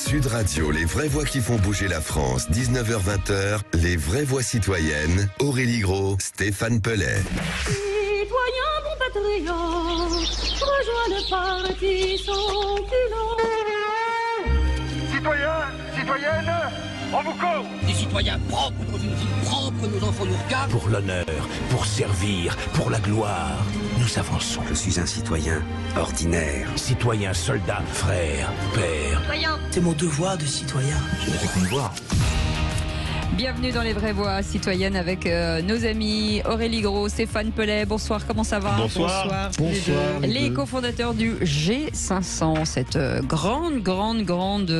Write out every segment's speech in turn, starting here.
Sud Radio, les vraies voix qui font bouger la France, 19h-20h, les vraies voix citoyennes, Aurélie Gros, Stéphane Pellet. Citoyens, bon patriotes, rejoins le parti sans culot. Citoyens, citoyennes, on vous court. Des citoyens propres dans une ville propre, nos enfants nous regardent. Pour l'honneur, pour servir, pour la gloire, nous avançons. Je suis un citoyen ordinaire. Citoyen, soldat, frère, père. C'est mon devoir de citoyen. Je n'ai fait qu'une voix. Bienvenue dans les vraies voix citoyennes avec nos amis Aurélie Gros, Stéphane Pellet. Bonsoir, comment ça va? Bonsoir. Les cofondateurs du G500, cette grande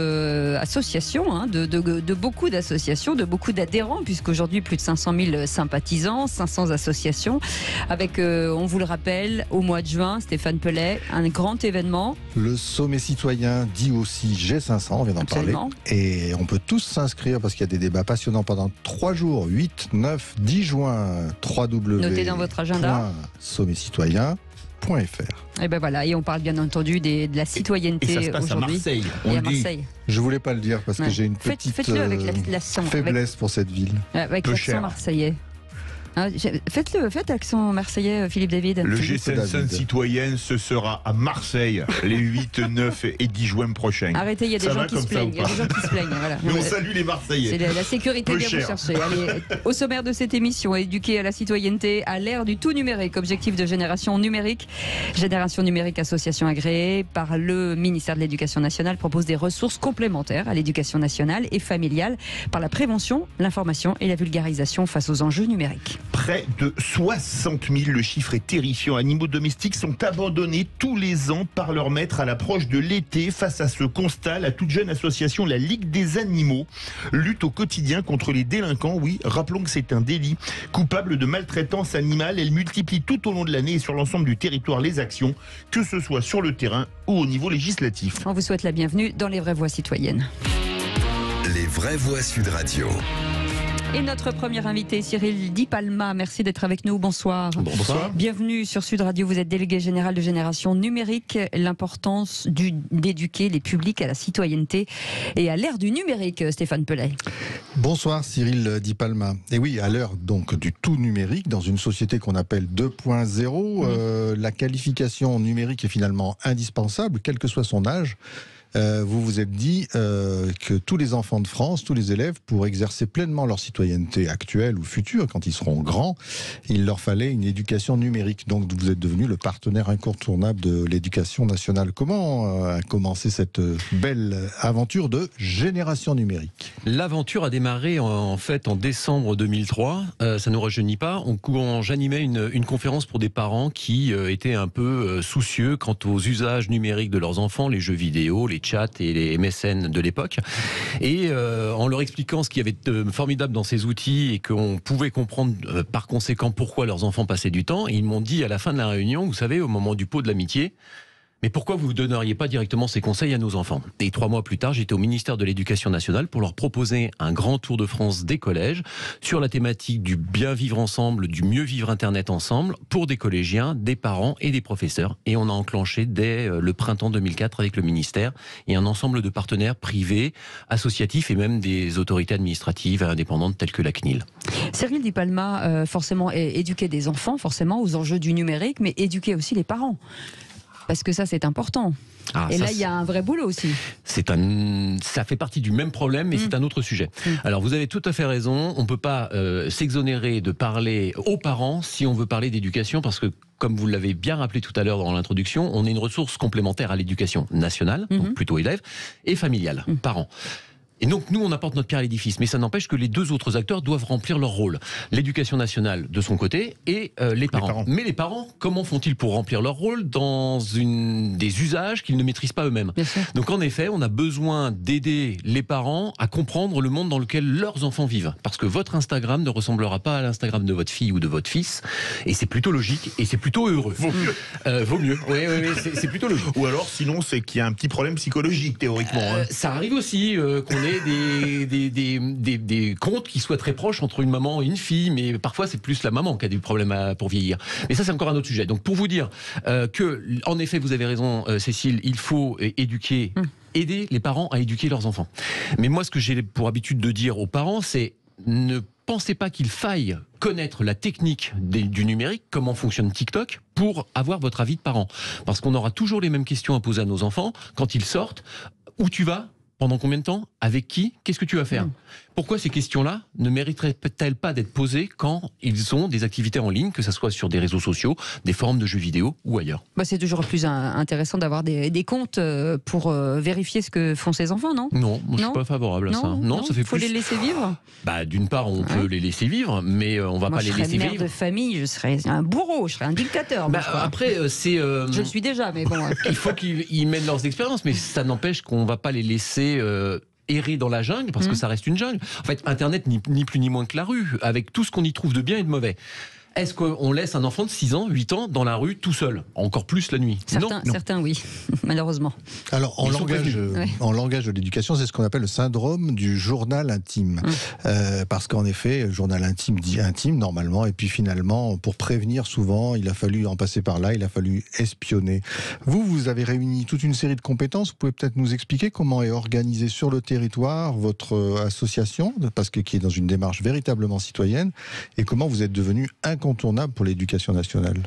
association, hein, de beaucoup d'associations, de beaucoup d'adhérents, puisqu'aujourd'hui plus de 500 000 sympathisants, 500 associations, avec, on vous le rappelle, au mois de juin, Stéphane Pellet, un grand événement. Le sommet citoyen dit aussi G500, on vient d'en parler. Et on peut tous s'inscrire parce qu'il y a des débats passionnants pendant 3 jours, 8, 9, 10 juin, Notez dans votre agenda. www.sommetcitoyen.fr. Et ben voilà, et on parle bien entendu de la citoyenneté aujourd'hui. Et ça se passe à Marseille. Et à Marseille. Je voulais pas le dire parce que j'ai une petite faites-le avec l'accent, faiblesse pour cette ville. Avec l'accent marseillais. Faites l'accent marseillais, Philippe David. Le G500 citoyen, ce sera à Marseille les 8, 9 et 10 juin prochains. Arrêtez, il y a des gens qui se plaignent. Voilà. Mais on salue les Marseillais. C'est la sécurité des recherchés. Allez, au sommaire de cette émission, éduquer à la citoyenneté à l'ère du tout numérique. Objectif de Génération Numérique. Génération Numérique, association agréée par le ministère de l'Éducation nationale, propose des ressources complémentaires à l'éducation nationale et familiale par la prévention, l'information et la vulgarisation face aux enjeux numériques. Près de 60 000, le chiffre est terrifiant, animaux domestiques sont abandonnés tous les ans par leur maître à l'approche de l'été. Face à ce constat, la toute jeune association La Ligue des Animaux lutte au quotidien contre les délinquants. Oui, rappelons que c'est un délit. Coupable de maltraitance animale, elle multiplie tout au long de l'année et sur l'ensemble du territoire les actions, que ce soit sur le terrain ou au niveau législatif. On vous souhaite la bienvenue dans les vraies voix citoyennes. Les vraies voix Sud Radio. Et notre premier invité, Cyril Di Palma, merci d'être avec nous, bonsoir. Bonsoir. Bienvenue sur Sud Radio, vous êtes délégué général de Génération Numérique. L'importance d'éduquer les publics à la citoyenneté et à l'ère du numérique, Stéphane Pellet. Bonsoir Cyril Di Palma. Et oui, à l'heure donc du tout numérique, dans une société qu'on appelle 2.0, la qualification numérique est finalement indispensable, quel que soit son âge. Vous vous êtes dit que tous les enfants de France, tous les élèves, pour exercer pleinement leur citoyenneté actuelle ou future, quand ils seront grands, il leur fallait une éducation numérique. Donc vous êtes devenu le partenaire incontournable de l'éducation nationale. Comment a commencé cette belle aventure de Génération Numérique? L'aventure a démarré en fait en décembre 2003. Ça ne nous rajeunit pas. J'animais une conférence pour des parents qui étaient un peu soucieux quant aux usages numériques de leurs enfants, les jeux vidéo, les chats et les MSN de l'époque, et en leur expliquant ce qu'il y avait de formidable dans ces outils et qu'on pouvait comprendre par conséquent pourquoi leurs enfants passaient du temps, et ils m'ont dit à la fin de la réunion, vous savez, au moment du pot de l'amitié, mais pourquoi vous ne donneriez pas directement ces conseils à nos enfants? Et 3 mois plus tard, j'étais au ministère de l'Éducation nationale pour leur proposer un grand tour de France des collèges sur la thématique du bien vivre ensemble, du mieux vivre Internet ensemble, pour des collégiens, des parents et des professeurs. Et on a enclenché dès le printemps 2004 avec le ministère et un ensemble de partenaires privés, associatifs et même des autorités administratives indépendantes telles que la CNIL. Cyril Di Palma, forcément, éduquer des enfants, forcément, aux enjeux du numérique, mais éduquer aussi les parents. Parce que ça, c'est important. Et là, il y a un vrai boulot aussi. Ça fait partie du même problème, mais c'est un autre sujet. Alors, vous avez tout à fait raison. On ne peut pas s'exonérer de parler aux parents si on veut parler d'éducation, parce que, comme vous l'avez bien rappelé tout à l'heure dans l'introduction, on est une ressource complémentaire à l'éducation nationale, donc plutôt élèves, et familiale, parents. Et donc, nous, on apporte notre pierre à l'édifice. Mais ça n'empêche que les deux autres acteurs doivent remplir leur rôle. L'éducation nationale, de son côté, et les parents. Mais les parents, comment font-ils pour remplir leur rôle dans des usages qu'ils ne maîtrisent pas eux-mêmes? Donc, en effet, on a besoin d'aider les parents à comprendre le monde dans lequel leurs enfants vivent. Parce que votre Instagram ne ressemblera pas à l'Instagram de votre fille ou de votre fils. Et c'est plutôt logique, et c'est plutôt heureux. Vaut mieux. Vaut mieux. Oui, c'est plutôt logique. Ou alors, sinon, c'est qu'il y a un petit problème psychologique, théoriquement. Ça arrive aussi qu'on ait des comptes qui soient très proches entre une maman et une fille, mais parfois c'est plus la maman qui a du problème pour vieillir. Mais ça, c'est encore un autre sujet. Donc pour vous dire que, en effet, vous avez raison, Cécile, il faut éduquer aider les parents à éduquer leurs enfants. Mais moi, ce que j'ai pour habitude de dire aux parents, c'est ne pensez pas qu'il faille connaître la technique du numérique, comment fonctionne TikTok, pour avoir votre avis de parent. Parce qu'on aura toujours les mêmes questions à poser à nos enfants quand ils sortent. Où tu vas ? Pendant combien de temps ? Avec qui ? Qu'est-ce que tu vas faire ? Pourquoi ces questions-là ne mériteraient-elles pas d'être posées quand ils ont des activités en ligne, que ce soit sur des réseaux sociaux, des forums de jeux vidéo ou ailleurs ? C'est toujours plus intéressant d'avoir des comptes pour vérifier ce que font ses enfants, non ? Non, moi, je suis pas favorable à ça. Non, ça fait faut plus... les laisser vivre. D'une part, on peut les laisser vivre, mais on va pas les laisser vivre. Je serais mère de famille, je serais un bourreau, je serais un dictateur. Après, c'est... Je le suis déjà, mais bon... Il faut qu'ils mènent leurs expériences, mais ça n'empêche qu'on va pas les laisser... errer dans la jungle, parce que ça reste une jungle. En fait, Internet, ni plus ni moins que la rue, avec tout ce qu'on y trouve de bien et de mauvais. Est-ce qu'on laisse un enfant de 6 ans, 8 ans dans la rue tout seul ? Encore plus la nuit ? Certains oui, malheureusement. Alors, en langage de l'éducation, c'est ce qu'on appelle le syndrome du journal intime. Parce qu'en effet, journal intime dit intime, normalement, et puis finalement, pour prévenir, souvent, il a fallu en passer par là, il a fallu espionner. Vous avez réuni toute une série de compétences. Vous pouvez peut-être nous expliquer comment est organisée sur le territoire votre association, parce que qui est dans une démarche véritablement citoyenne, et comment vous êtes devenu incontournable pour l'éducation nationale.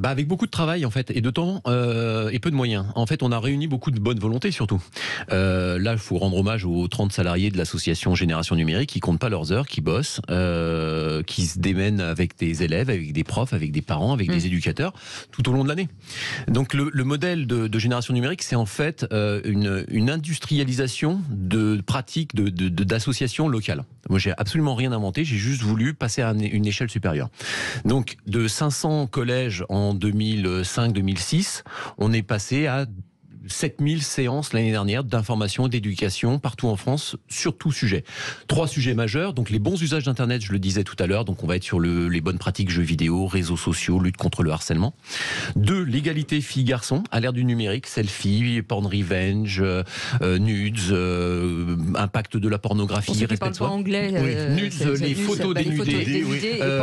Avec beaucoup de travail en fait, et de temps et peu de moyens. En fait, on a réuni beaucoup de bonne volonté surtout. Là, il faut rendre hommage aux 30 salariés de l'association Génération Numérique qui comptent pas leurs heures, qui bossent, qui se démènent avec des élèves, avec des profs, avec des parents, avec des éducateurs tout au long de l'année. Donc le modèle de Génération Numérique, c'est en fait une industrialisation de pratiques d'associations locales. Moi, j'ai absolument rien inventé, j'ai juste voulu passer à une échelle supérieure. Donc, de 500 collèges en 2005-2006, on est passé à 7000 séances l'année dernière d'information et d'éducation partout en France sur tout sujet. 3 sujets majeurs, donc les bons usages d'Internet, je le disais tout à l'heure, donc on va être sur les bonnes pratiques jeux vidéo, réseaux sociaux, lutte contre le harcèlement. 2, l'égalité filles-garçons à l'ère du numérique, selfie, porn revenge, nudes, impact de la pornographie, respect de soi. Anglais, nudes, les photos dénudées,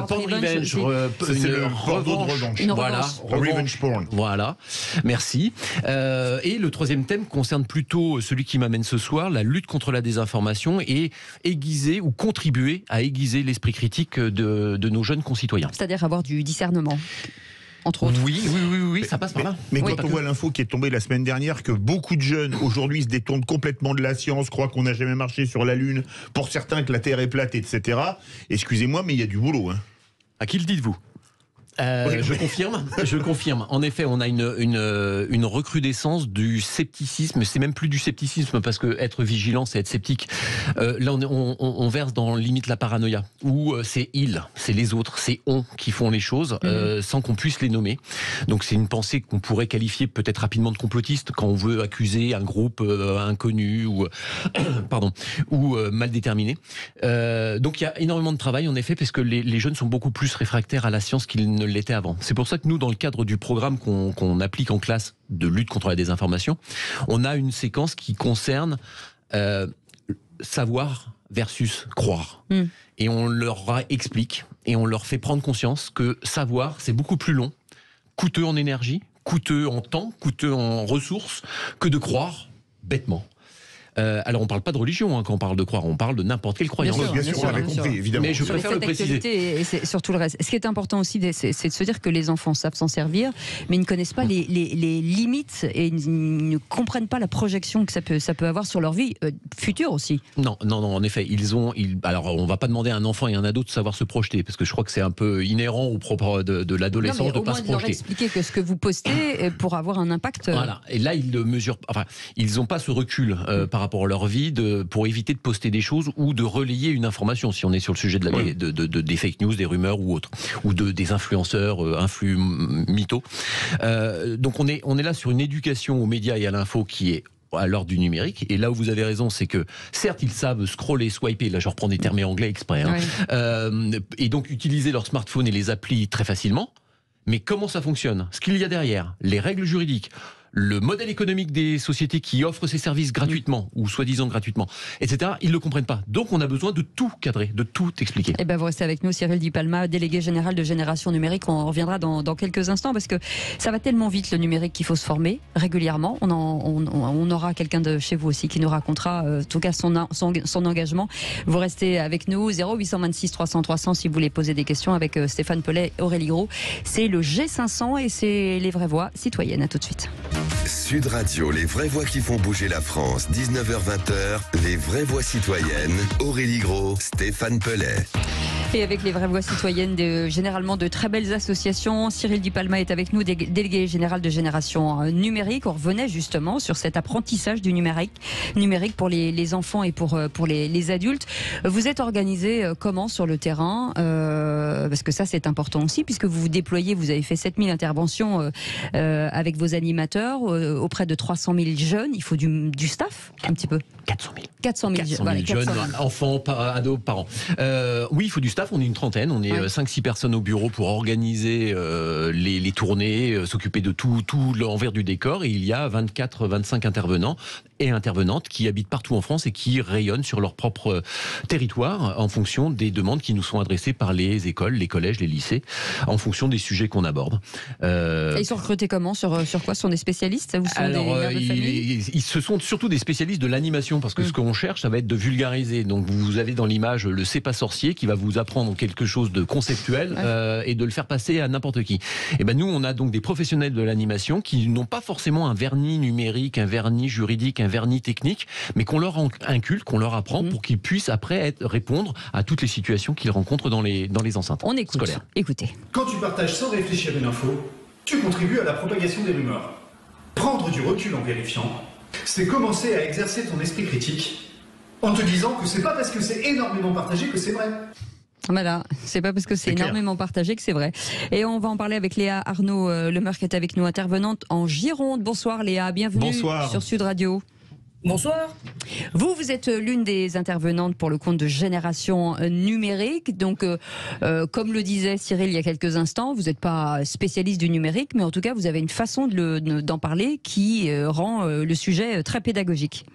porn revenge, c'est le porno de revanche. Voilà, revenge porn. Voilà, merci. Et le 3e thème concerne plutôt celui qui m'amène ce soir, la lutte contre la désinformation et aiguiser ou contribuer à aiguiser l'esprit critique de nos jeunes concitoyens. C'est-à-dire avoir du discernement, entre autres. Oui, ça passe par là. Mais quand on voit l'info qui est tombée la semaine dernière, que beaucoup de jeunes aujourd'hui se détournent complètement de la science, croient qu'on n'a jamais marché sur la Lune, pour certains que la Terre est plate, etc. Excusez-moi, mais il y a du boulot. À qui le dites-vous ? Je confirme. En effet, on a une recrudescence du scepticisme. C'est même plus du scepticisme parce que être vigilant, c'est être sceptique. Là, on verse dans limite la paranoïa. Où c'est c'est les autres, c'est on qui font les choses sans qu'on puisse les nommer. Donc c'est une pensée qu'on pourrait qualifier peut-être rapidement de complotiste quand on veut accuser un groupe inconnu ou mal déterminé. Donc il y a énormément de travail en effet parce que les jeunes sont beaucoup plus réfractaires à la science qu'ils ne l'était avant. C'est pour ça que nous, dans le cadre du programme qu'on applique en classe de lutte contre la désinformation, on a une séquence qui concerne savoir versus croire. Et on leur explique et on leur fait prendre conscience que savoir, c'est beaucoup plus long, coûteux en énergie, coûteux en temps, coûteux en ressources, que de croire bêtement. Alors on parle pas de religion quand on parle de croire, on parle de n'importe quelle croyance. Bien sûr, on l'avait compris, évidemment. Mais je préfère le préciser. Et c'est surtout le reste. Ce qui est important aussi, c'est de se dire que les enfants savent s'en servir, mais ils ne connaissent pas les limites et ils ne comprennent pas la projection que ça peut avoir sur leur vie future aussi. Non, en effet, alors on va pas demander à un enfant et à un ado de savoir se projeter, parce que je crois que c'est un peu inhérent au propre de l'adolescence de pas se projeter. Au moins de leur expliquer que ce que vous postez pour avoir un impact. Voilà. Et là, ils le mesurent. Enfin, ils n'ont pas ce recul par rapport à leur vie pour éviter de poster des choses ou de relayer une information, si on est sur le sujet des fake news, des rumeurs ou autres, ou des influenceurs, influx mythos. Donc on est là sur une éducation aux médias et à l'info qui est à l'heure du numérique, et là où vous avez raison, c'est que certes ils savent scroller, swiper, là je reprends des termes anglais exprès, et donc utiliser leur smartphone et les applis très facilement, mais comment ça fonctionne, ce qu'il y a derrière, les règles juridiques, le modèle économique des sociétés qui offrent ces services gratuitement ou soi-disant gratuitement, etc. Ils ne le comprennent pas. Donc on a besoin de tout cadrer, de tout expliquer. Eh ben, vous restez avec nous, Cyril Di Palma, délégué général de Génération Numérique. On reviendra dans quelques instants parce que ça va tellement vite le numérique qu'il faut se former régulièrement. On aura quelqu'un de chez vous aussi qui nous racontera en tout cas son engagement. Vous restez avec nous, 0826 300 300 si vous voulez poser des questions avec Stéphane Pellet, Aurélie Gros. C'est le G500 et c'est les vraies voix citoyennes. À tout de suite. Sud Radio, les vraies voix qui font bouger la France, 19h-20h, les vraies voix citoyennes, Aurélie Gros, Stéphane Pellet. Et avec les vraies voix citoyennes, généralement de très belles associations. Cyril Di Palma est avec nous, délégué général de Génération Numérique. On revenait justement sur cet apprentissage du numérique pour les enfants et pour les adultes. Vous êtes organisé comment sur le terrain parce que ça c'est important aussi, puisque vous vous déployez, vous avez fait 7000 interventions avec vos animateurs auprès de 300 000 jeunes. Il faut du staff un petit peu. 400 000 jeunes, enfants, ados, parents. Oui, il faut du staff. On est une trentaine. On est 5-6 personnes au bureau pour organiser les tournées, s'occuper de tout l'envers du décor. Et il y a 24-25 intervenants et intervenantes qui habitent partout en France et qui rayonnent sur leur propre territoire en fonction des demandes qui nous sont adressées par les écoles, les collèges, les lycées, en fonction des sujets qu'on aborde. Et ils sont recrutés comment ? Sur quoi ? Ce sont des spécialistes ? Ou sont des mères de famille ? Ce sont surtout des spécialistes de l'animation, parce que ce qu'on cherche, ça va être de vulgariser. Donc vous avez dans l'image le C'est pas sorcier qui va vous apprendre quelque chose de conceptuel et de le faire passer à n'importe qui. Et ben nous, on a donc des professionnels de l'animation qui n'ont pas forcément un vernis numérique, un vernis juridique, un vernis technique, mais qu'on leur inculque, qu'on leur apprend pour qu'ils puissent après répondre à toutes les situations qu'ils rencontrent dans les enceintes scolaires. Écoutez. Quand tu partages sans réfléchir une info, tu contribues à la propagation des rumeurs. Prendre du recul en vérifiant, c'est commencer à exercer ton esprit critique en te disant que c'est pas parce que c'est énormément partagé que c'est vrai. Voilà, c'est pas parce que c'est énormément partagé que c'est vrai. Et on va en parler avec Léa Arnaud Lemer qui est avec nous, intervenante en Gironde. Bonsoir Léa, bienvenue sur Sud Radio. Bonsoir. Vous êtes l'une des intervenantes pour le compte de Génération Numérique. Donc, comme le disait Cyril il y a quelques instants, vous n'êtes pas spécialiste du numérique, mais en tout cas, vous avez une façon d'en parler qui rend le sujet très pédagogique.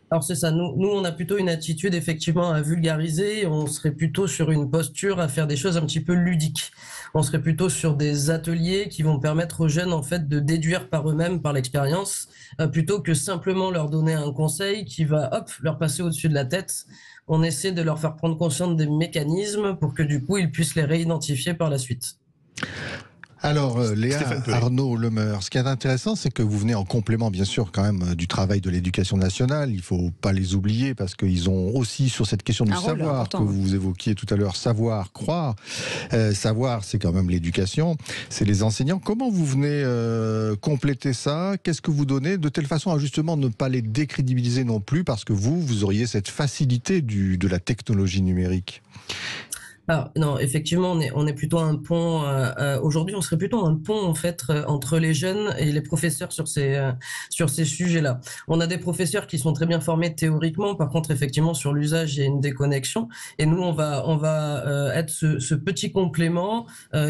Alors c'est ça, nous on a plutôt une attitude effectivement à vulgariser, on serait plutôt sur une posture à faire des choses un petit peu ludiques. On serait plutôt sur des ateliers qui vont permettre aux jeunes en fait de déduire par eux-mêmes, par l'expérience, plutôt que simplement leur donner un conseil qui va leur passer au-dessus de la tête. On essaie de leur faire prendre conscience des mécanismes pour que du coup ils puissent les réidentifier par la suite. Alors, Léa Arnaud Lemer, ce qui est intéressant, c'est que vous venez en complément, bien sûr, quand même, du travail de l'éducation nationale. Il ne faut pas les oublier parce qu'ils ont aussi, sur cette question du savoir que vous évoquiez tout à l'heure, savoir, croire. Savoir, c'est quand même l'éducation, c'est les enseignants. Comment vous venez compléter ça ? Qu'est-ce que vous donnez de telle façon à justement ne pas les décrédibiliser non plus parce que vous auriez cette facilité de la technologie numérique ? Alors, non, effectivement, on est plutôt un pont. Aujourd'hui, on serait plutôt un pont en fait entre les jeunes et les professeurs sur ces sujets-là. On a des professeurs qui sont très bien formés théoriquement. Par contre, effectivement, sur l'usage, il y a une déconnexion. Et nous, on va être ce petit complément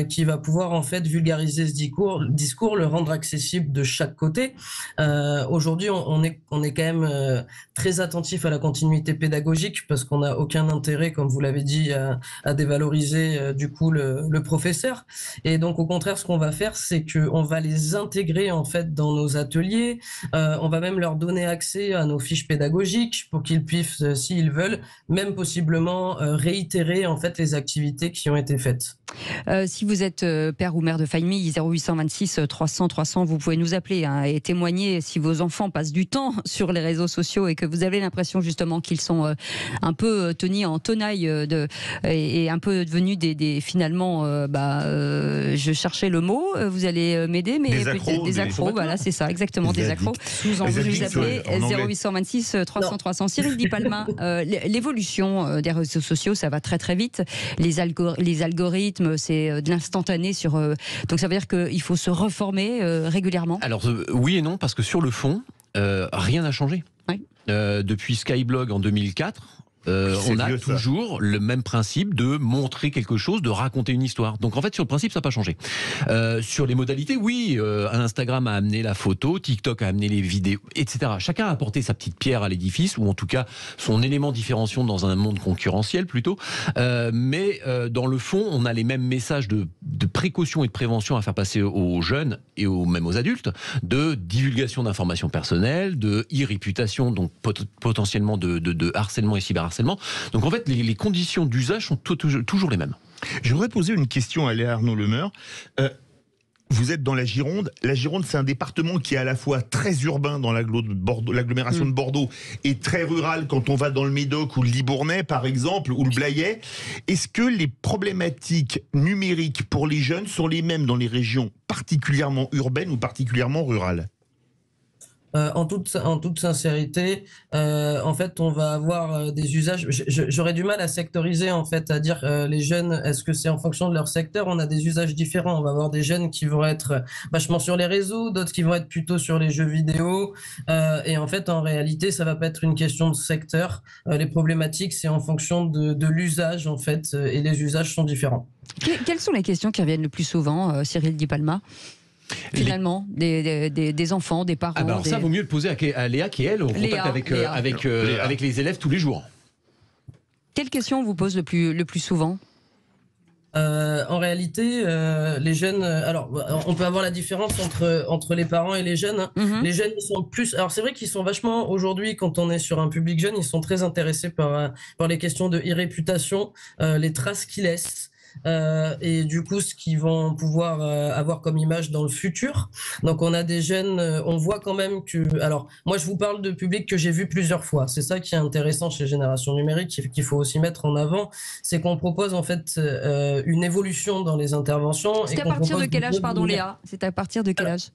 qui va pouvoir en fait vulgariser ce discours, le rendre accessible de chaque côté. Aujourd'hui, on est quand même très attentif à la continuité pédagogique parce qu'on n'a aucun intérêt, comme vous l'avez dit, à dévaloriser du coup le professeur. Et donc au contraire, ce qu'on va faire, c'est qu'on va les intégrer en fait dans nos ateliers. On va même leur donner accès à nos fiches pédagogiques pour qu'ils puissent, s'ils veulent, même possiblement réitérer en fait les activités qui ont été faites. Si vous êtes père ou mère de famille, 0826 300 300, vous pouvez nous appeler et témoigner si vos enfants passent du temps sur les réseaux sociaux et que vous avez l'impression justement qu'ils sont un peu tenus en tenaille et un peu devenus finalement, je cherchais le mot, vous allez m'aider, mais des accros, voilà, c'est ça, exactement, des accros. Vous appelez 0826 300 300. Cyril Di Palma, l'évolution des réseaux sociaux, ça va très très vite. Les algorithmes, c'est de l'instantané donc ça veut dire qu'il faut se reformer régulièrement. Alors oui et non, parce que sur le fond, rien n'a changé. Oui. Depuis Skyblog en 2004, on a toujours le même principe de montrer quelque chose, de raconter une histoire. Donc en fait, sur le principe, ça n'a pas changé. Sur les modalités, oui, Instagram a amené la photo, TikTok a amené les vidéos, etc. Chacun a apporté sa petite pierre à l'édifice, ou en tout cas son élément différenciant dans un monde concurrentiel plutôt. Mais dans le fond, on a les mêmes messages de précaution et de prévention à faire passer aux jeunes et même aux adultes, de divulgation d'informations personnelles, de e-réputation, donc potentiellement de harcèlement et cyberharcèlement. Donc en fait, les conditions d'usage sont toujours les mêmes. Je voudrais poser une question à Léa Arnaud-Lemeur. Vous êtes dans la Gironde. La Gironde, c'est un département qui est à la fois très urbain dans l'agglomération de Bordeaux et très rural quand on va dans le Médoc ou le Libournais, par exemple, ou le Blayais. Est-ce que les problématiques numériques pour les jeunes sont les mêmes dans les régions particulièrement urbaines ou particulièrement rurales ? En toute sincérité, en fait, on va avoir des usages. J'aurais du mal à sectoriser, en fait, à dire les jeunes, est-ce que c'est en fonction de leur secteur? On a des usages différents. On va avoir des jeunes qui vont être vachement sur les réseaux, d'autres qui vont être plutôt sur les jeux vidéo. Et en fait, en réalité, ça va pas être une question de secteur. Les problématiques, c'est en fonction de l'usage, en fait, et les usages sont différents. Quelles sont les questions qui reviennent le plus souvent, Cyril Di Palma ? Finalement, des enfants, des parents. Alors ça, vaut mieux le poser à Léa qui, elle, est en contact avec les élèves tous les jours. Quelle question vous pose le plus souvent ? En réalité, les jeunes. Alors, on peut avoir la différence entre les parents et les jeunes. Les jeunes, ils sont plus. Alors, c'est vrai qu'ils sont vachement aujourd'hui, quand on est sur un public jeune, ils sont très intéressés par les questions de e-réputation, les traces qu'ils laissent. Et du coup ce qu'ils vont pouvoir avoir comme image dans le futur. Donc on a des jeunes, on voit quand même que, alors moi je vous parle de public que j'ai vu plusieurs fois, c'est ça qui est intéressant chez Génération Numérique, qu'il faut aussi mettre en avant, c'est qu'on propose en fait une évolution dans les interventions. C'est à partir de quel âge, pardon Léa ? C'est à partir de quel âge ?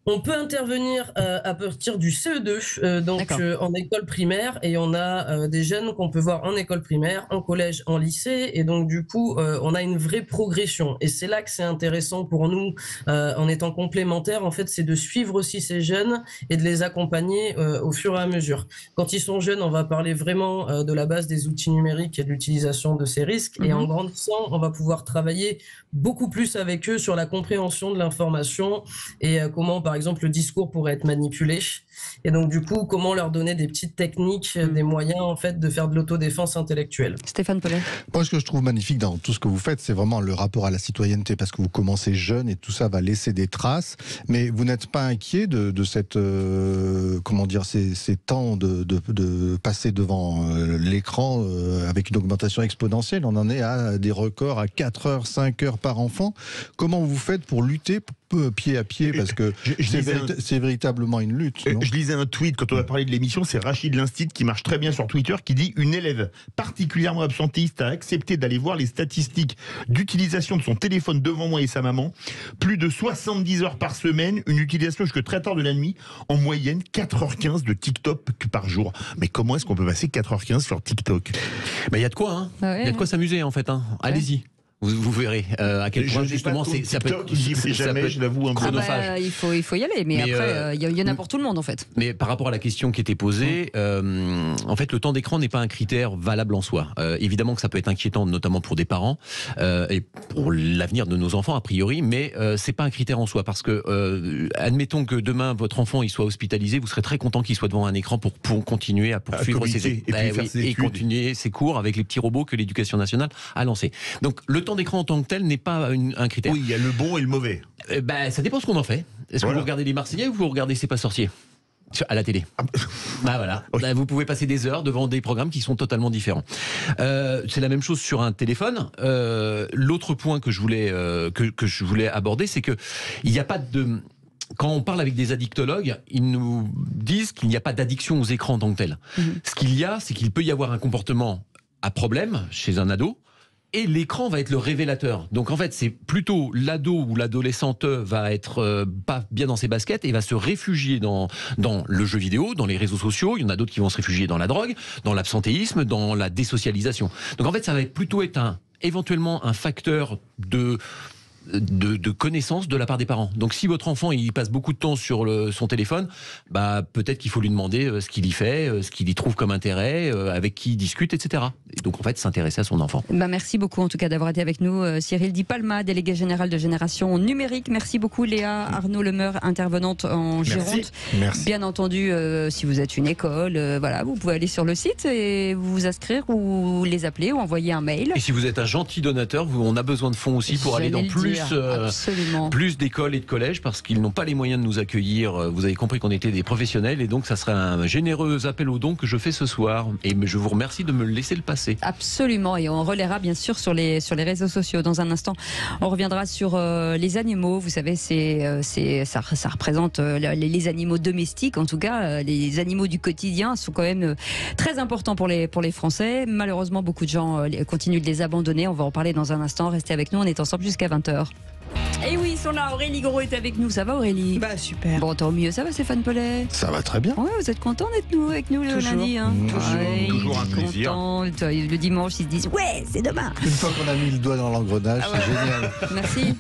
On peut intervenir à partir du CE2, donc en école primaire, et on a des jeunes qu'on peut voir en école primaire, en collège, en lycée, et donc du coup on a une vraie progression. Et c'est là que c'est intéressant pour nous, en étant complémentaires, en fait, c'est de suivre aussi ces jeunes et de les accompagner au fur et à mesure. Quand ils sont jeunes, on va parler vraiment de la base des outils numériques et de l'utilisation de ces risques, et en grandissant, on va pouvoir travailler beaucoup plus avec eux sur la compréhension de l'information et comment, par exemple, le discours pourrait être manipulé. Et donc, du coup, comment leur donner des petites techniques, des moyens, en fait, de faire de l'autodéfense intellectuelle. Stéphane Pellet. Moi, ce que je trouve magnifique dans tout ce que vous faites, c'est vraiment le rapport à la citoyenneté, parce que vous commencez jeune et tout ça va laisser des traces. Mais vous n'êtes pas inquiet de cette, comment dire, ces temps de passer devant l'écran avec une augmentation exponentielle. On en est à des records à 4 heures, 5 heures par enfant. Comment vous faites pour lutter pied à pied, parce que c'est véritablement une lutte. Je lisais un tweet quand on a parlé de l'émission, c'est Rachid Linstead qui marche très bien sur Twitter, qui dit: une élève particulièrement absentéiste a accepté d'aller voir les statistiques d'utilisation de son téléphone devant moi et sa maman. Plus de 70 heures par semaine, une utilisation jusque très tard de la nuit, en moyenne 4h15 de TikTok par jour. Mais comment est-ce qu'on peut passer 4h15 sur TikTok ? Il y a de quoi, hein. Il y a de quoi s'amuser en fait. Allez-y. Vous verrez à quel point justement ça peut être je l'avoue, un chronophage. Il faut y aller, mais après il y en a pour tout le monde en fait. Mais par rapport à la question qui était posée, en fait le temps d'écran n'est pas un critère valable en soi. Évidemment que ça peut être inquiétant, notamment pour des parents et pour l'avenir de nos enfants a priori, mais c'est pas un critère en soi, parce que admettons que demain votre enfant il soit hospitalisé, vous serez très content qu'il soit devant un écran pour continuer à poursuivre et continuer ses cours avec les petits robots que l'Éducation nationale a lancés. Donc le temps d'écran en tant que tel n'est pas un critère. Oui, il y a le bon et le mauvais. Ça dépend ce qu'on en fait. Est-ce que vous regardez les Marseillais ou vous regardez C'est pas sorcier à la télé? Voilà. Oui. Vous pouvez passer des heures devant des programmes qui sont totalement différents. C'est la même chose sur un téléphone. L'autre point que je voulais aborder, c'est que il n'y a pas de... Quand on parle avec des addictologues, ils nous disent qu'il n'y a pas d'addiction aux écrans en tant que tel. Ce qu'il y a, c'est qu'il peut y avoir un comportement à problème chez un ado, et l'écran va être le révélateur. Donc en fait, c'est plutôt l'ado ou l'adolescente va être pas bien dans ses baskets et va se réfugier dans le jeu vidéo, dans les réseaux sociaux. Il y en a d'autres qui vont se réfugier dans la drogue, dans l'absentéisme, dans la désocialisation. Donc en fait, ça va plutôt être éventuellement un facteur de connaissances de la part des parents. Donc si votre enfant il passe beaucoup de temps sur son téléphone, peut-être qu'il faut lui demander ce qu'il y fait, ce qu'il y trouve comme intérêt, avec qui il discute, etc. Et donc en fait s'intéresser à son enfant. Merci beaucoup en tout cas d'avoir été avec nous, Cyril Di Palma, délégué général de Génération Numérique. Merci beaucoup Léa Arnaud Lemeur, intervenante en Gironde. Merci. Bien entendu, si vous êtes une école, vous pouvez aller sur le site et vous inscrire ou les appeler ou envoyer un mail. Et si vous êtes un gentil donateur, on a besoin de fonds aussi pour aller dans plus d'écoles et de collèges parce qu'ils n'ont pas les moyens de nous accueillir. Vous avez compris qu'on était des professionnels et donc ça serait un généreux appel aux dons que je fais ce soir. Et je vous remercie de me laisser le passer. Absolument, et on relaiera bien sûr sur les réseaux sociaux. Dans un instant, on reviendra sur les animaux. Vous savez, ça représente les animaux domestiques, en tout cas, les animaux du quotidien sont quand même très importants pour les Français. Malheureusement, beaucoup de gens continuent de les abandonner. On va en parler dans un instant. Restez avec nous, on est ensemble jusqu'à 20h. Et oui, ils sont là. Aurélie Gros est avec nous. Ça va, Aurélie? Super. Bon, tant mieux. Ça va, Stéphane Pellet? Ça va très bien. Ouais, vous êtes content d'être avec nous le lundi, hein? Toujours un plaisir. Content. Le dimanche, ils se disent ouais, c'est demain. Une fois qu'on a mis le doigt dans l'engrenage, c'est génial. Merci.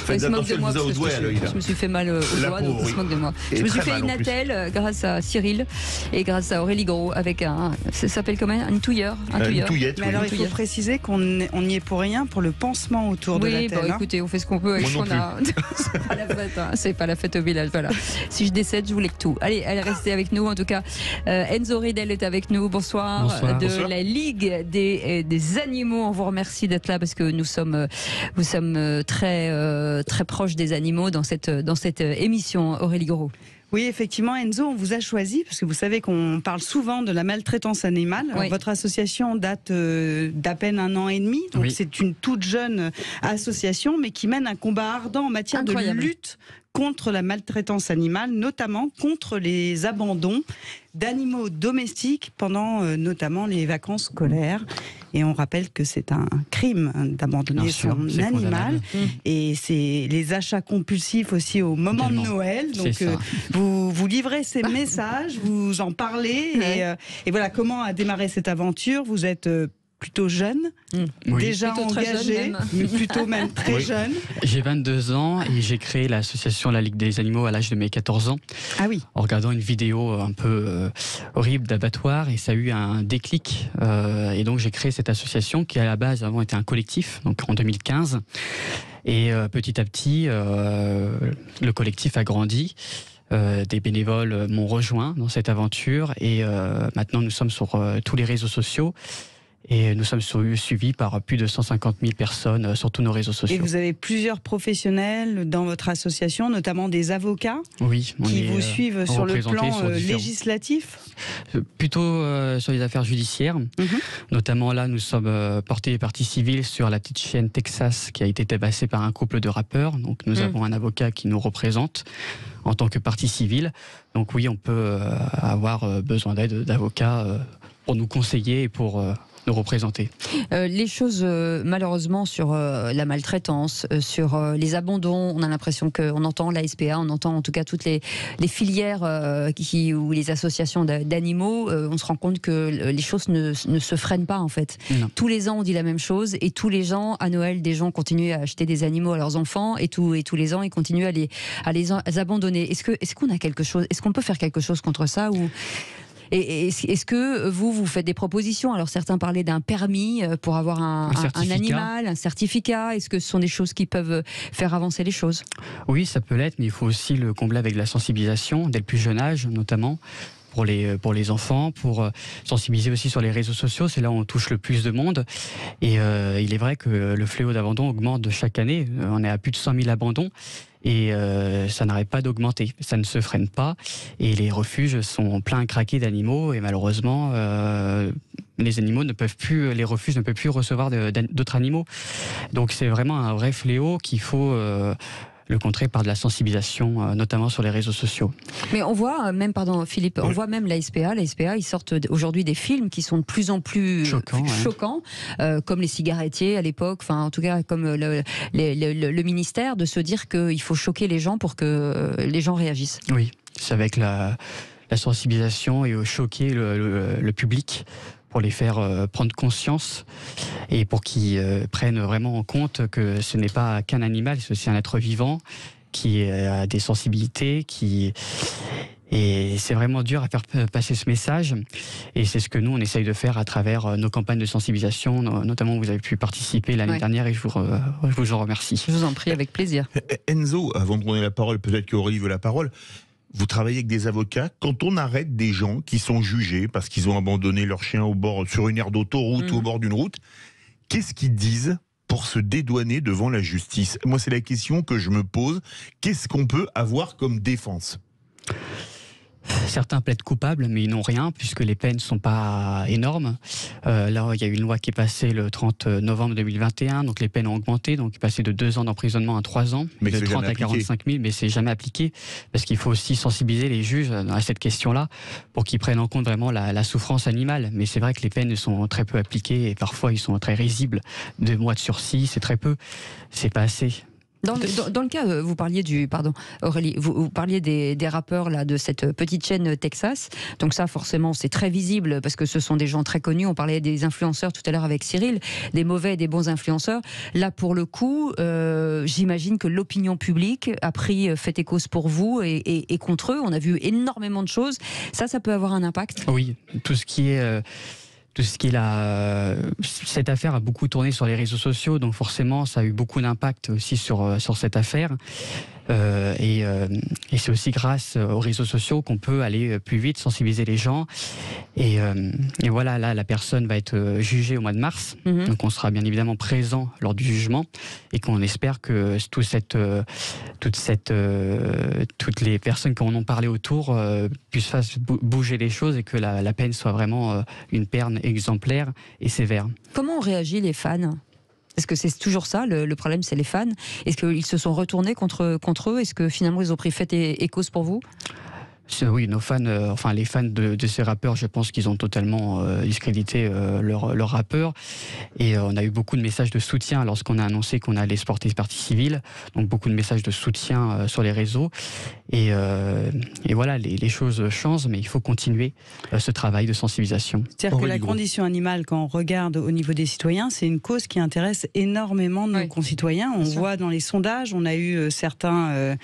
Faites attention, vous avez au doigt à l'œil. Je me suis fait mal au doigt, donc on se moque de moi. Je me suis fait une attelle grâce à Cyril et grâce à Aurélie Gros avec ça s'appelle comment? Une touilleur. Une touillette. Mais alors, il faut préciser qu'on n'y est pour rien pour le pansement autour de la tête. Écoutez, on fait ce qu'on peut avec ce qu'on a. C'est pas la fête, hein. C'est pas la fête au village. Voilà. Si je décède, je voulais que tout. Allez, elle est restée avec nous. En tout cas, Enzo Ridel est avec nous. Bonsoir. Bonsoir. La Ligue des animaux. On vous remercie d'être là parce que nous sommes très proches des animaux dans cette émission. Aurélie Gros. Oui, effectivement, Enzo, on vous a choisi parce que vous savez qu'on parle souvent de la maltraitance animale. Alors, votre association date d'à peine 1 an et demi, donc c'est une toute jeune association, mais qui mène un combat ardent en matière de lutte contre la maltraitance animale, notamment contre les abandons d'animaux domestiques pendant notamment les vacances scolaires. Et on rappelle que c'est un crime d'abandonner son animal. Et c'est les achats compulsifs aussi au moment de Noël. Donc vous livrez ces messages, vous en parlez. Et voilà comment a démarré cette aventure. Vous êtes plutôt jeune, déjà plutôt engagé, mais plutôt même très jeune. J'ai 22 ans et j'ai créé l'association La Ligue des Animaux à l'âge de mes 14 ans. Ah oui. En regardant une vidéo un peu horrible d'abattoir et ça a eu un déclic. Et donc j'ai créé cette association qui à la base avant était un collectif, donc en 2015. Et petit à petit, le collectif a grandi. Des bénévoles m'ont rejoint dans cette aventure et maintenant nous sommes sur tous les réseaux sociaux. Et nous sommes suivis par plus de 150 000 personnes sur tous nos réseaux sociaux. Et vous avez plusieurs professionnels dans votre association, notamment des avocats qui vous suivent sur le plan législatif? Plutôt sur les affaires judiciaires. Notamment là, nous sommes portés partie civile sur la petite chienne Texas qui a été tabassée par un couple de rappeurs. Donc nous avons un avocat qui nous représente en tant que partie civile. Donc oui, on peut avoir besoin d'aide d'avocats pour nous conseiller et pour nous représenter. Les choses, malheureusement, sur la maltraitance, sur les abandons, on a l'impression qu'on entend la SPA, on entend en tout cas toutes les filières ou les associations d'animaux, on se rend compte que les choses ne se freinent pas en fait. Non. Tous les ans, on dit la même chose et tous les ans, à Noël, des gens continuent à acheter des animaux à leurs enfants et tous les ans, ils continuent à les abandonner. Est-ce qu'on a quelque chose, est-ce qu'on peut faire quelque chose contre ça ou... Et est-ce que vous faites des propositions? Alors certains parlaient d'un permis pour avoir un animal, un certificat. Est-ce que ce sont des choses qui peuvent faire avancer les choses? Oui, ça peut l'être, mais il faut aussi le combler avec la sensibilisation, dès le plus jeune âge notamment. Pour les enfants, pour sensibiliser aussi sur les réseaux sociaux, c'est là où on touche le plus de monde. Et il est vrai que le fléau d'abandon augmente de chaque année. On est à plus de 100 000 abandons. Et ça n'arrête pas d'augmenter, ça ne se freine pas. Et les refuges sont pleins à craquer d'animaux. Et malheureusement, les animaux ne peuvent plus, les refuges ne peuvent plus recevoir d'autres animaux. Donc c'est vraiment un vrai fléau qu'il faut le contrer par de la sensibilisation, notamment sur les réseaux sociaux. Mais on voit même, Philippe, on voit même la SPA, ils sortent aujourd'hui des films qui sont de plus en plus choquants, comme les cigarettiers à l'époque, enfin en tout cas comme le ministère, de se dire qu'il faut choquer les gens pour que les gens réagissent. Oui, c'est avec la sensibilisation et choquer le public pour les faire prendre conscience et pour qu'ils prennent vraiment en compte que ce n'est pas qu'un animal, c'est aussi un être vivant qui a des sensibilités, et c'est vraiment dur à faire passer ce message. Et c'est ce que nous, on essaye de faire à travers nos campagnes de sensibilisation. Notamment, vous avez pu participer l'année dernière et je vous en remercie. Je vous en prie, avec plaisir. Enzo, avant de donner la parole, peut-être qu'Aurélie veut la parole. Vous travaillez avec des avocats. Quand on arrête des gens qui sont jugés parce qu'ils ont abandonné leur chien sur une aire d'autoroute ou au bord d'une route, qu'est-ce qu'ils disent pour se dédouaner devant la justice? Moi, c'est la question que je me pose. Qu'est-ce qu'on peut avoir comme défense? Certains plaident coupables, mais ils n'ont rien, puisque les peines ne sont pas énormes. Là, il y a eu une loi qui est passée le 30 novembre 2021, donc les peines ont augmenté, donc passé de 2 ans d'emprisonnement à 3 ans, mais de 30 à 45 000, mais c'est jamais appliqué, parce qu'il faut aussi sensibiliser les juges à cette question-là, pour qu'ils prennent en compte vraiment la souffrance animale. Mais c'est vrai que les peines sont très peu appliquées, et parfois ils sont très risibles. 2 mois de sursis, c'est très peu, c'est pas assez. Dans le cas, vous parliez Aurélie, vous parliez des rappeurs là, de cette petite chaîne Texas. Donc ça, forcément, c'est très visible parce que ce sont des gens très connus. On parlait des influenceurs tout à l'heure avec Cyril, des mauvais et des bons influenceurs. Là, pour le coup, j'imagine que l'opinion publique a pris fait et cause pour vous et contre eux. On a vu énormément de choses. Ça peut avoir un impact. Oui, tout ce qui est cette affaire a beaucoup tourné sur les réseaux sociaux, donc forcément ça a eu beaucoup d'impact aussi sur cette affaire. Et c'est aussi grâce aux réseaux sociaux qu'on peut aller plus vite, sensibiliser les gens. Et voilà, là, la personne va être jugée au mois de mars. Donc on sera bien évidemment présent lors du jugement et qu'on espère que toutes les personnes qui en ont parlé autour puissent faire bouger les choses et que la peine soit vraiment une peine exemplaire et sévère. Comment ont réagi les fans ? Est-ce que c'est toujours ça, le problème, c'est les fans? Est-ce qu'ils se sont retournés contre eux? Est-ce que finalement ils ont pris fait et cause pour vous? Oui, nos fans, les fans de ces rappeurs, je pense qu'ils ont totalement discrédité leur rappeur. Et on a eu beaucoup de messages de soutien lorsqu'on a annoncé qu'on allait se porter partie civile. Donc beaucoup de messages de soutien sur les réseaux. Et voilà, les choses changent, mais il faut continuer ce travail de sensibilisation. C'est-à-dire que la condition animale, quand on regarde au niveau des citoyens, c'est une cause qui intéresse énormément nos concitoyens. On voit dans les sondages, on a eu certaines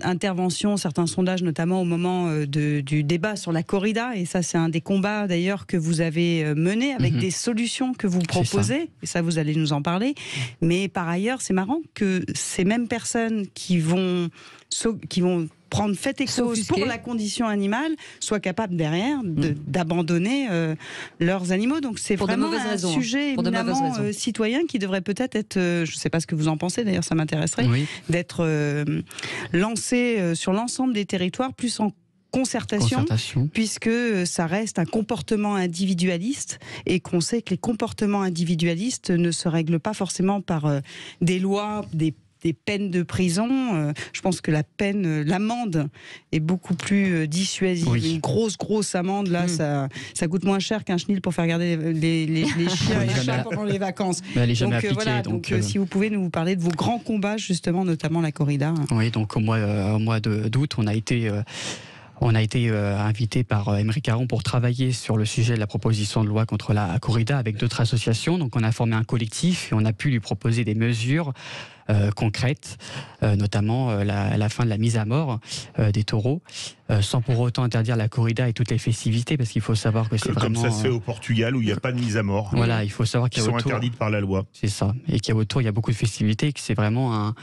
interventions, certains sondages, notamment au moment du débat sur la corrida, et ça c'est un des combats d'ailleurs que vous avez mené avec des solutions que vous proposez, et ça vous allez nous en parler. Mais par ailleurs, c'est marrant que ces mêmes personnes qui vont prendre fait et cause pour la condition animale soient capables derrière d'abandonner leurs animaux. Donc c'est vraiment un sujet éminemment citoyen qui devrait peut-être être, je ne sais pas ce que vous en pensez, d'ailleurs ça m'intéresserait, d'être lancé sur l'ensemble des territoires, plus en concertation, puisque ça reste un comportement individualiste et qu'on sait que les comportements individualistes ne se règlent pas forcément par des lois, des peines de prison. Je pense que l'amende est beaucoup plus dissuasive. Une grosse amende, là, ça coûte moins cher qu'un chenil pour faire garder les chiens et les chats pendant les vacances. Elle est jamais appliquée, voilà, donc si vous pouvez nous parler de vos grands combats, justement, notamment la corrida. Oui, donc au mois d'août, on a été invité par Aymeric Caron pour travailler sur le sujet de la proposition de loi contre la corrida avec d'autres associations. Donc on a formé un collectif et on a pu lui proposer des mesures concrètes, notamment la fin de la mise à mort des taureaux, sans pour autant interdire la corrida et toutes les festivités, parce qu'il faut savoir que c'est vraiment... Comme ça se fait au Portugal, où il n'y a pas de mise à mort. Voilà, il faut savoir qu'il y a autour... Qui sont interdites par la loi. C'est ça. Et qu'il y a autour, il y a beaucoup de festivités, que c'est vraiment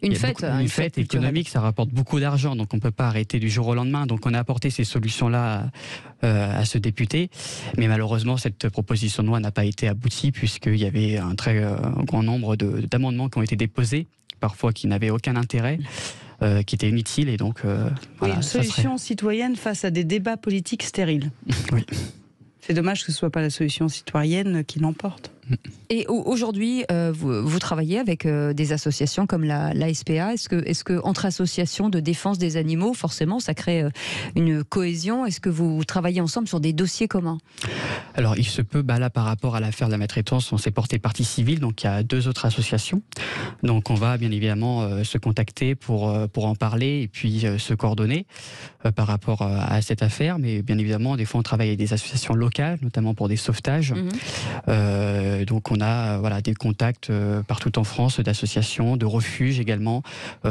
une fête économique, ça rapporte beaucoup d'argent, donc on ne peut pas arrêter du jour au lendemain. Donc on a apporté ces solutions-là à ce député, mais malheureusement cette proposition de loi n'a pas été aboutie, puisqu'il y avait un très grand nombre d'amendements qui ont été déposés, parfois qui n'avaient aucun intérêt, qui étaient inutiles, et donc... une solution citoyenne face à des débats politiques stériles. Oui. C'est dommage que ce ne soit pas la solution citoyenne qui l'emporte. Et aujourd'hui, vous travaillez avec des associations comme la SPA. Est-ce que entre associations de défense des animaux, forcément, ça crée une cohésion? Est-ce que vous travaillez ensemble sur des dossiers communs? Alors, il se peut, là, par rapport à l'affaire de la maltraitance, on s'est porté partie civile, donc il y a 2 autres associations. Donc, on va bien évidemment se contacter pour en parler et puis se coordonner par rapport à cette affaire. Mais bien évidemment, des fois, on travaille avec des associations locales, notamment pour des sauvetages. Donc, on a des contacts partout en France d'associations, de refuges également,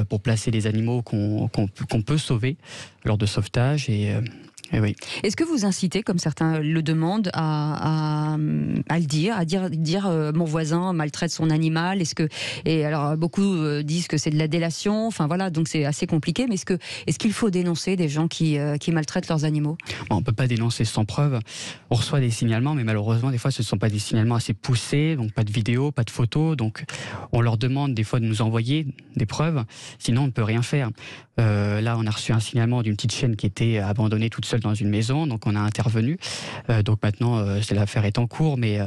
pour placer les animaux qu'on peut sauver lors de sauvetage. Et oui. Est-ce que vous incitez, comme certains le demandent, à le dire mon voisin maltraite son animal? Et alors beaucoup disent que c'est de la délation. Enfin voilà, donc c'est assez compliqué. Mais est-ce qu'il faut dénoncer des gens qui maltraitent leurs animaux? On peut pas dénoncer sans preuve. On reçoit des signalements, mais malheureusement des fois ce ne sont pas des signalements assez poussés, donc pas de vidéos, pas de photos. Donc on leur demande des fois de nous envoyer des preuves. Sinon on ne peut rien faire. Là on a reçu un signalement d'une petite chienne qui était abandonnée toute seule dans une maison, donc on a intervenu. Donc maintenant, l'affaire est en cours, mais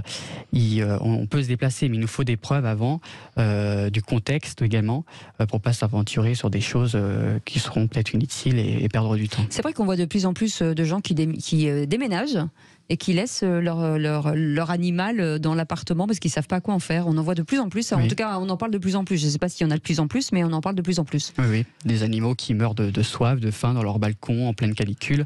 on peut se déplacer, mais il nous faut des preuves avant, du contexte également, pour pas s'aventurer sur des choses qui seront peut-être inutiles et perdre du temps. C'est vrai qu'on voit de plus en plus de gens qui déménagent et qui laissent leur animal dans l'appartement parce qu'ils ne savent pas quoi en faire. On en voit de plus en plus. En tout cas, on en parle de plus en plus. Je ne sais pas s'il y en a de plus en plus, mais on en parle de plus en plus. Oui, des animaux qui meurent de soif, de faim dans leur balcon en pleine canicule.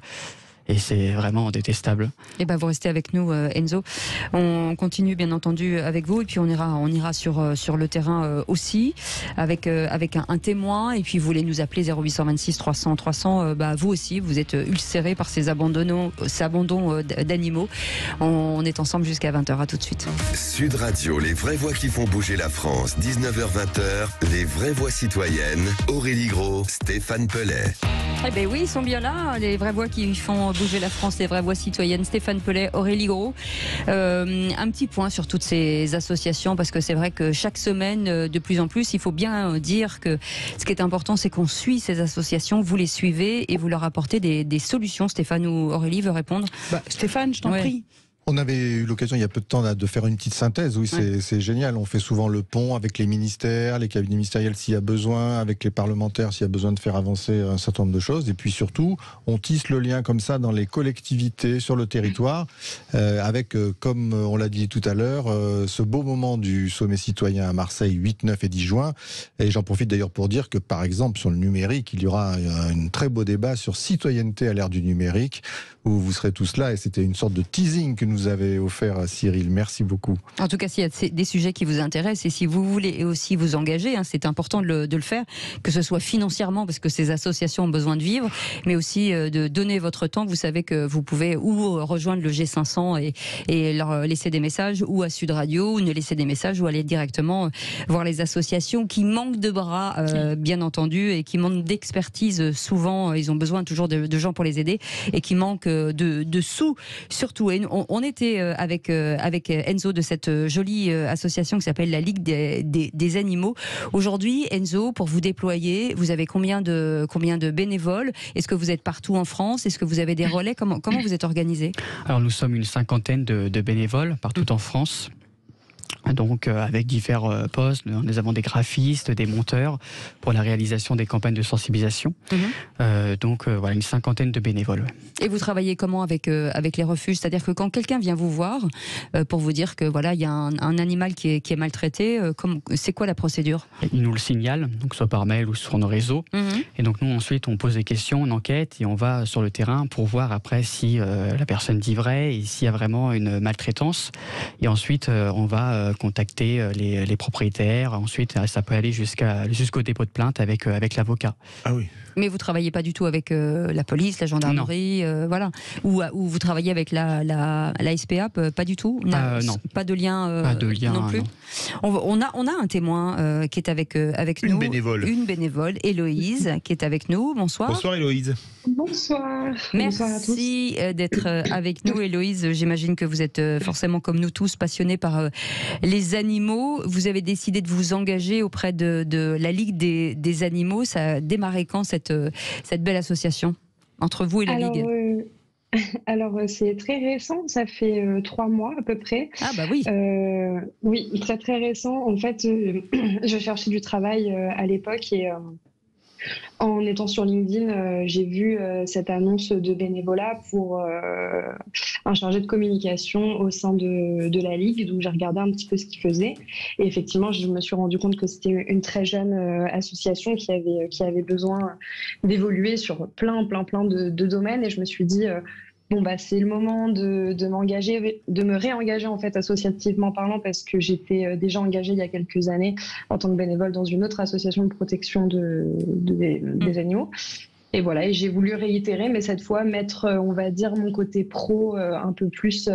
Et c'est vraiment détestable. Et vous restez avec nous, Enzo. On continue bien entendu avec vous et puis on ira sur le terrain aussi avec un témoin. Et puis vous voulez nous appeler 0826 300 300. Vous aussi, vous êtes ulcérés par ces abandons d'animaux. On est ensemble jusqu'à 20h. À tout de suite. Sud Radio, les vraies voix qui font bouger la France. 19h-20h, les vraies voix citoyennes. Aurélie Gros, Stéphane Pellet. Eh bien oui, ils sont bien là, les vraies voix qui font bouger la France, les vraies voix citoyennes. Stéphane Pellet, Aurélie Gros. Un petit point sur toutes ces associations, parce que c'est vrai que chaque semaine, de plus en plus, il faut bien dire que ce qui est important, c'est qu'on suit ces associations, vous les suivez et vous leur apportez des solutions. Stéphane ou Aurélie veut répondre? Stéphane, je t'en prie. On avait eu l'occasion il y a peu de temps de faire une petite synthèse. Oui, c'est génial. On fait souvent le pont avec les ministères, les cabinets ministériels s'il y a besoin, avec les parlementaires s'il y a besoin de faire avancer un certain nombre de choses. Et puis surtout, on tisse le lien comme ça dans les collectivités, sur le territoire, avec, comme on l'a dit tout à l'heure, ce beau moment du sommet citoyen à Marseille, 8, 9 et 10 juin. Et j'en profite d'ailleurs pour dire que, par exemple, sur le numérique, il y aura un très beau débat sur citoyenneté à l'ère du numérique, où vous serez tous là. Et c'était une sorte de teasing que nous avez offert, Cyril. Merci beaucoup. En tout cas, s'il y a des sujets qui vous intéressent et si vous voulez aussi vous engager, c'est important de le faire, que ce soit financièrement, parce que ces associations ont besoin de vivre, mais aussi de donner votre temps. Vous savez que vous pouvez ou rejoindre le G500 et leur laisser des messages, ou à Sud Radio, ou ne laisser des messages, ou aller directement voir les associations qui manquent de bras, bien entendu, et qui manquent d'expertise. Souvent, ils ont besoin toujours de gens pour les aider, et qui manquent de sous, surtout. Et on était avec Enzo de cette jolie association qui s'appelle la Ligue des animaux. Aujourd'hui, Enzo, pour vous déployer, vous avez combien de bénévoles? Est-ce que vous êtes partout en France? Est-ce que vous avez des relais? Comment vous êtes organisé? Alors nous sommes une 50aine de bénévoles partout en France. Donc avec divers postes, nous avons des graphistes, des monteurs pour la réalisation des campagnes de sensibilisation. Donc voilà, une 50aine de bénévoles. Et vous travaillez comment avec les refuges? C'est-à-dire que quand quelqu'un vient vous voir pour vous dire que voilà, il y a un animal qui est maltraité, c'est quoi la procédure? Il nous le signale, donc soit par mail ou sur nos réseaux. Et donc nous ensuite on pose des questions, on enquête et on va sur le terrain pour voir après si la personne dit vrai et s'il y a vraiment une maltraitance. Et ensuite on va contacter les propriétaires. Ensuite, ça peut aller jusqu'au dépôt de plainte avec l'avocat. Ah oui. Mais vous travaillez pas du tout avec la police, la gendarmerie, voilà, ou vous travaillez avec la SPA, pas du tout. Non. Pas de lien. Pas de lien non plus. Non. On a un témoin qui est avec nous. Une bénévole, Héloïse, qui est avec nous. Bonsoir. Bonsoir Héloïse. Bonsoir. Merci d'être avec nous, Héloïse. J'imagine que vous êtes forcément comme nous tous passionnés par les animaux. Vous avez décidé de vous engager auprès de la Ligue des animaux. Ça a démarré quand cette belle association entre vous et la Ligue? Alors, c'est très récent, ça fait 3 mois à peu près. Ah bah oui. Oui, très très récent. En fait, je cherchais du travail à l'époque et en étant sur LinkedIn, j'ai vu cette annonce de bénévolat pour un chargé de communication au sein de la Ligue. Donc j'ai regardé un petit peu ce qu'il faisait. Et effectivement, je me suis rendu compte que c'était une très jeune association qui avait besoin d'évoluer sur plein de domaines. Et je me suis dit... bon bah c'est le moment de m'engager, de me réengager en fait associativement parlant, parce que j'étais déjà engagée il y a quelques années en tant que bénévole dans une autre association de protection des animaux. Et voilà, et j'ai voulu réitérer, mais cette fois mettre, on va dire, mon côté pro un peu plus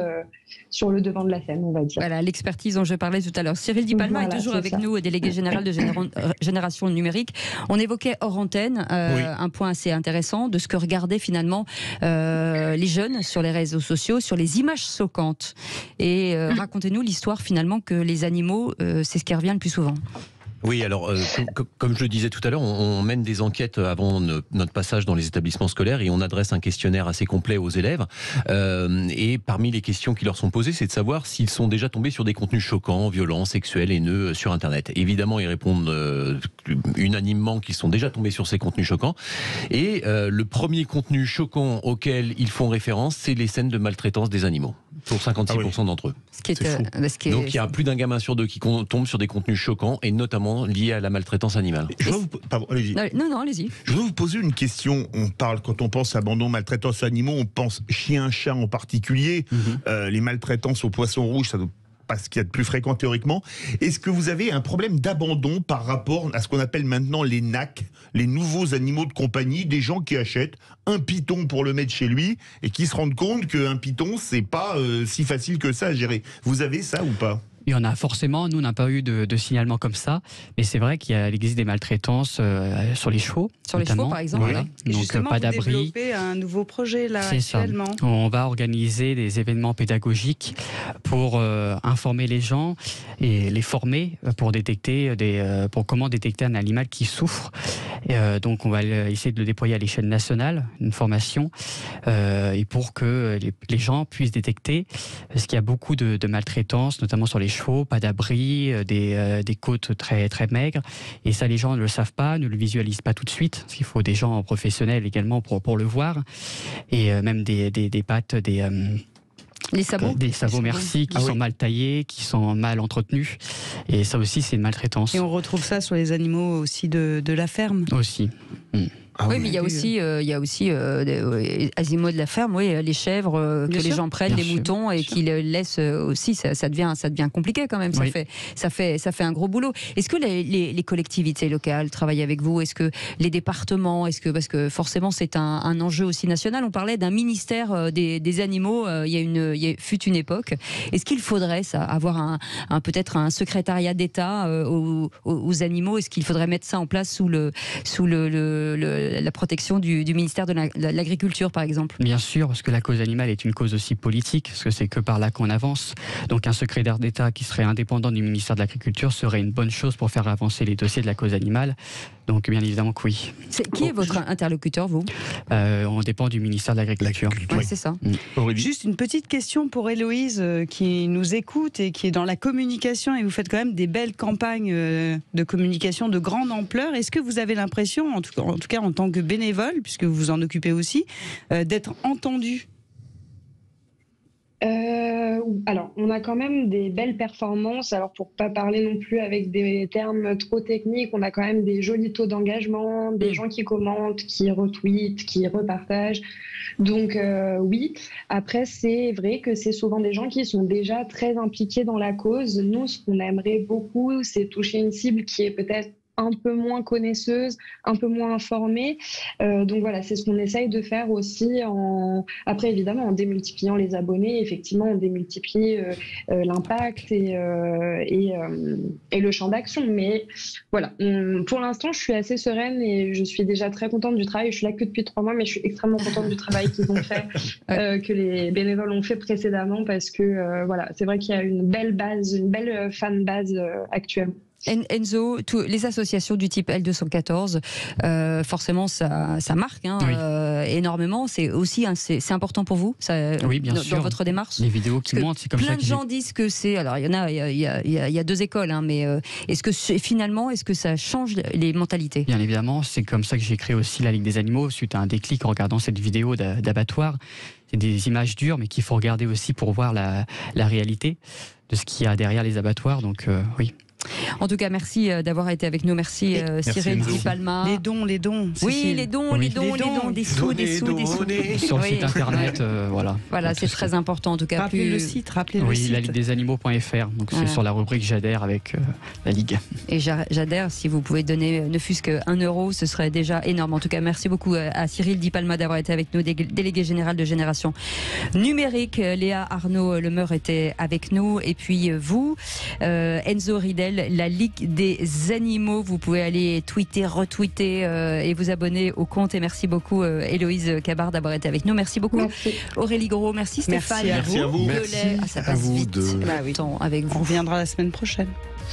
sur le devant de la scène, on va dire. Voilà, l'expertise dont je parlais tout à l'heure. Cyril Di Palma est toujours avec nous, délégué général de Génération Numérique. On évoquait hors antenne un point assez intéressant de ce que regardaient finalement les jeunes sur les réseaux sociaux, sur les images choquantes. Et racontez-nous l'histoire finalement que les animaux, c'est ce qui revient le plus souvent. Oui, alors, comme je le disais tout à l'heure, on mène des enquêtes avant notre passage dans les établissements scolaires et on adresse un questionnaire assez complet aux élèves. Et parmi les questions qui leur sont posées, c'est de savoir s'ils sont déjà tombés sur des contenus choquants, violents, sexuels, haineux sur Internet. Évidemment, ils répondent unanimement qu'ils sont déjà tombés sur ces contenus choquants. Et le premier contenu choquant auquel ils font référence, c'est les scènes de maltraitance des animaux, pour 56% d'entre eux. Donc il y a plus d'un gamin sur deux qui tombe sur des contenus choquants et notamment liés à la maltraitance animale. Pardon, allez-y. Non, allez-y. Je voudrais vous poser une question. Quand on pense abandon, maltraitance animaux, on pense chien-chat en particulier. Les maltraitances aux poissons rouges, ça doit pas ce qu'il y a de plus fréquent théoriquement. Est-ce que vous avez un problème d'abandon par rapport à ce qu'on appelle maintenant les NAC, les nouveaux animaux de compagnie, des gens qui achètent un python pour le mettre chez lui et qui se rendent compte qu'un python, c'est pas si facile que ça à gérer. Vous avez ça ou pas ? Il y en a forcément, nous on n'a pas eu de signalement comme ça, mais c'est vrai qu'il existe des maltraitances sur les chevaux. Sur les chevaux par exemple. Voilà. Et donc justement, pas vous d'abri. développez un nouveau projet là actuellement. Ça. On va organiser des événements pédagogiques pour informer les gens et les former pour détecter pour comment détecter un animal qui souffre. Donc on va essayer de le déployer à l'échelle nationale, une formation, et pour que les gens puissent détecter, parce qu'il y a beaucoup de maltraitance, notamment sur les chevaux, pas d'abri, des côtes très, très maigres. Et ça, les gens ne le savent pas, ne le visualisent pas tout de suite, parce qu'il faut des gens professionnels également pour le voir. Et même des pattes, les sabots. Des sabots, merci, qui sont mal taillés, qui sont mal entretenus. Et ça aussi, c'est une maltraitance. Et on retrouve ça sur les animaux aussi de la ferme. Aussi. Oui, mais il y a aussi animaux de la ferme, les chèvres que les gens prennent, les moutons et qui les laissent aussi. Ça devient compliqué quand même. Ça fait un gros boulot. Est-ce que les collectivités locales travaillent avec vous ? Est-ce que les départements ? Parce que forcément c'est un enjeu aussi national. On parlait d'un ministère des animaux. Fut une époque. Est-ce qu'il faudrait avoir peut-être un secrétariat d'État aux animaux ? Est-ce qu'il faudrait mettre ça en place sous la protection du ministère de l'Agriculture, par exemple? Bien sûr, parce que la cause animale est une cause aussi politique, parce que c'est que par là qu'on avance. Donc un secrétaire d'État qui serait indépendant du ministère de l'Agriculture serait une bonne chose pour faire avancer les dossiers de la cause animale. Donc bien évidemment que oui. Qui est votre interlocuteur, vous? On dépend du ministère de l'Agriculture. Ouais, c'est ça. Juste une petite question pour Héloïse qui nous écoute et qui est dans la communication, et vous faites quand même des belles campagnes de communication de grande ampleur. Est-ce que vous avez l'impression, en tout cas en tant que bénévole, puisque vous vous en occupez aussi, d'être entendu? Alors, on a quand même des belles performances. Alors, pour pas parler non plus avec des termes trop techniques, on a quand même des jolis taux d'engagement, des gens qui commentent, qui retweetent, qui repartagent. Donc, oui. Après, c'est vrai que c'est souvent des gens qui sont déjà très impliqués dans la cause. Nous, ce qu'on aimerait beaucoup, c'est toucher une cible qui est peut-être un peu moins connaisseuse, un peu moins informée. Donc voilà, c'est ce qu'on essaye de faire aussi. Après, évidemment, en démultipliant les abonnés, effectivement, on démultiplie l'impact et le champ d'action. Mais voilà, pour l'instant, je suis assez sereine et je suis déjà très contente du travail. Je suis là que depuis 3 mois, mais je suis extrêmement contente du travail qu'ils ont fait, que les bénévoles ont fait précédemment, parce que voilà, c'est vrai qu'il y a une belle base, une belle fan base actuellement. Enzo, les associations du type L214, forcément ça marque énormément. C'est aussi c'est important pour vous, oui, bien sûr. Dans votre démarche. Les vidéos qui montent, c'est comme ça. Plein de gens disent que c'est. Alors il y a deux écoles, mais est-ce que finalement ça change les mentalités? Bien évidemment, c'est comme ça que j'ai créé aussi la Ligue des animaux suite à un déclic en regardant cette vidéo d'abattoir. C'est des images dures, mais qu'il faut regarder aussi pour voir la réalité de ce qu'il y a derrière les abattoirs. Donc oui. En tout cas, merci d'avoir été avec nous. Merci Cyril Di Palma. Les dons. Oui, les dons, des sous. Sur le site internet, voilà. Voilà, c'est très important en tout cas. Rappelez le site. Oui, la Ligue des animaux.fr. Donc c'est sur la rubrique J'adhère avec la Ligue. Et j'adhère, si vous pouvez donner ne fût-ce que 1 euro, ce serait déjà énorme. En tout cas, merci beaucoup à Cyril Di Palma d'avoir été avec nous, délégué général de Génération Numérique. Léa Arnaud Lemeur était avec nous. Et puis vous, Enzo Ridel, la Ligue des animaux. Vous pouvez aller tweeter, retweeter et vous abonner au compte. Et merci beaucoup Héloïse Cabard d'avoir été avec nous. Merci beaucoup Aurélie Gros. Merci Stéphane. Merci à vous. Merci ça passe vite. Avec vous. On reviendra la semaine prochaine.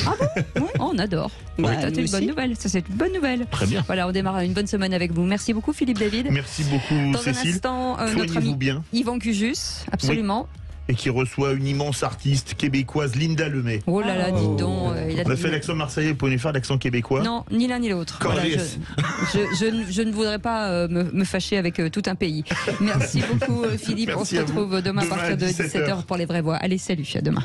Ah bon? Ouais. On adore. C'est une bonne nouvelle. Ça, c'est une bonne nouvelle. Très bien. Voilà, on démarre une bonne semaine avec vous. Merci beaucoup Philippe David. Merci beaucoup Dans Cécile. Dans un instant, notre ami bien. Yvan Cujus. Absolument. Oui. Et qui reçoit une immense artiste québécoise, Linda Lemay. Oh là là, dis donc. On a fait l'accent marseillais, vous pouvez nous faire l'accent québécois? Non, ni l'un ni l'autre. Voilà, je ne voudrais pas me fâcher avec tout un pays. Merci beaucoup Philippe. On se retrouve demain à partir de 17h pour les vraies voix. Allez, salut, à demain.